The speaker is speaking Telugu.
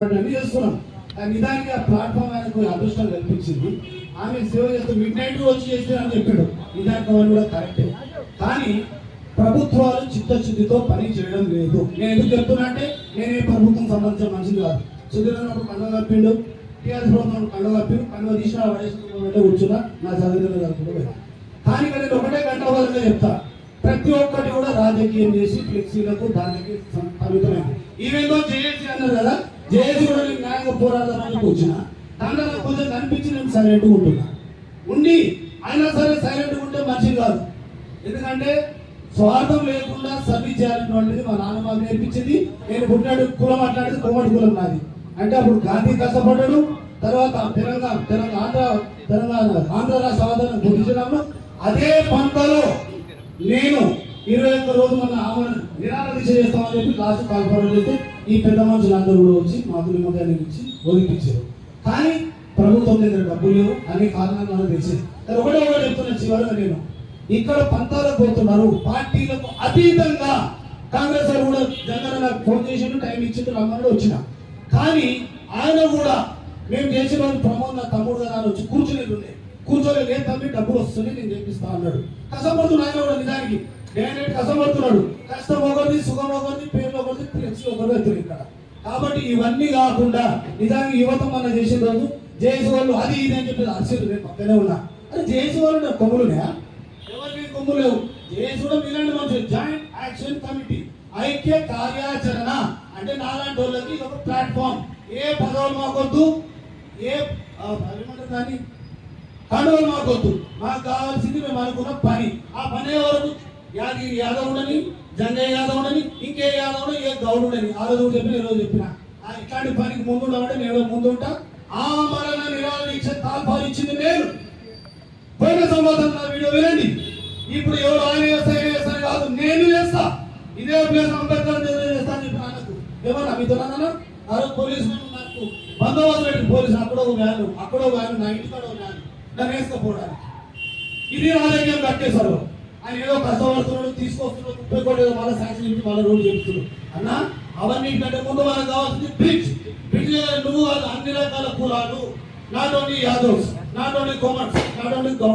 చేస్తున్నాం. నిజానికి ఆ ప్లాట్ఫామ్ ఆయనకు అదృష్టం కల్పించింది. ఆమె సేవ చేస్తూ మిడ్ నైట్ వచ్చి చేస్తే అని చెప్పాడు. నిజానికి అవన్నీ కూడా కరెక్టే. కానీ ప్రభుత్వాలు చిత్తశుద్ధితో పని చేయడం లేదు. నేను ఎందుకు చెప్తున్నా అంటే నేనే ప్రభుత్వం సంబంధించిన మనిషిని కాదు. సుధీరన్నప్పుడు కండువ కప్పిండు, టీఆర్ఎస్ ప్రభుత్వం కండువ కప్పి కండువ తీసిన పడేసుకుంటే కూర్చున్నా నా చదువులు కలుపుకుంటూ. కానీ ఇక్కడ నేను ఒకటే గంట వరకు చెప్తా, ప్రతి ఒక్కటి కూడా రాజకీయం చేసి ఫ్లెక్సీలకు దానికి పరిమితమైంది. ఈవెందో జేఏసీ అన్నారు కదా, జేఏసీ కూడా నేను న్యాయంగా పోరాడదామని కూర్చున్నా. దాంట్లో నాకు కొంచెం కనిపించి నేను సైలెంట్గా ఉంటున్నా. ఉండి అయినా సరే సైలెంట్గా ఉంటే మంచిది కాదు. ఎందుకంటే స్వార్థం లేకుండా సర్వీస్ చేయాలనేటువంటిది మా నాన్న మాకు నేర్పించింది. నేను పుట్టినాడు కులం మాట్లాడేది కోమటి కులం నాది. అంటే అప్పుడు గాంధీ కష్టపడ్డాడు. తర్వాత ఆంధ్ర రాష్ట్ర ఆదరణ గురించినప్పుడు అదే పంటలో నేను 21 రోజు మన నిరాహార దీక్ష చేస్తామని చెప్పి లాస్ట్ కాల్పడం చేస్తే ఈ పెద్ద మనుషులందరూ కూడా వచ్చి మాకు నిమ్మకాయలు ఇచ్చి ఒదిపించారు. కానీ ప్రభుత్వం దగ్గర డబ్బులు లేవు అనే కారణాలు మనకు తెలిసింది. ఒకటే చెప్తున్నా చివరిగా, నేను ఇక్కడ పంతాలకు పోతున్నారు. పార్టీలకు అతీతంగా కాంగ్రెస్ వారు కూడా జగన్ నాకు ఫోన్ చేసి టైం ఇచ్చింది రమ్మని వచ్చిన. కానీ ఆయన కూడా మేము చేసిన ప్రమోద్ నా తమ్ముడు కదా అని వచ్చి కూర్చోలేదు లేదు తమ్మి డబ్బులు వస్తుంది నేను చేపిస్తా అన్నాడు. కష్టపడుతున్నాడు ఆయన కూడా. నిజానికి డైరెక్ట్ కష్టపడుతున్నాడు. కష్టం ఒకరిది, సుఖం ఒకరిది, పేర్లు ఒకరిది, ప్రెక్స్ ఒకరిది అవుతుంది ఇక్కడ. కాబట్టి ఇవన్నీ కాకుండా నిజానికి యువత మన చేసిన రోజు జేఏసీ వాళ్ళు అది ఇది అని చెప్పి అరిసిరు. నేను పక్కనే ఉన్నా. అది జేఏసీ వాళ్ళు కొమ్ములునే ఎవరికి కొమ్ము లేవు. జేఏసీ కూడా మీలాంటి మనుషులు. జాయింట్ యాక్షన్ కమిటీ, ఐక్య కార్యాచరణ అంటే నాలాంటి వాళ్ళకి ఇది ఒక ప్లాట్ఫామ్. ఏ పదవులు మాకొద్దు, ఏ దాన్ని కండువలు మాకొద్దు. మాకు కావాల్సింది మేము అనుకున్న పని. ఆ పని వరకు యాదగిరి యాదవుడని, జంగయ్య యాదవుడని, ఇంకే యాదవుడు, ఏ గౌడుడని ఆ రోజు చెప్పిన ఈ రోజు చెప్పిన ఇట్లాంటి పనికి ముందు ఉంటే నేను ముందుంటా. ఆ మరణ నిరాహార దీక్ష తాల్పాలిచ్చింది నేను. పోయిన సంవత్సరం నా వీడియో వినండి. ఇప్పుడు ఎవరు ఆయన చేస్తాను కాదు, నేను చేస్తా. ఇదే ప్లేస్ అంబేద్కర్ చేస్తా అని చెప్పి ఆయనకు ఏమన్నా మీతో ఆ రోజు పోలీసు నాకు బందోబస్తు పెట్టి పోలీసు అక్కడో వ్యాను నా ఇంటికాడ వ్యాను దాన్ని వేసుకపోవడానికి. ఇది రాజకీయం కట్టేశారు. ఆయన ఏదో కష్టపడుతున్నాడు, తీసుకొస్తున్నాడు, 30 కోట్లు ఏదో మళ్ళీ శాంక్షన్ ఇచ్చి మళ్ళీ రోడ్డు చెప్తున్నాడు. అన్న అవన్నీ కంటే ముందు మనకు కావాల్సింది బ్రిడ్జ్. నువ్వు అన్ని రకాల కులాలు, not only Yadavs, not only commerce, not only Goud.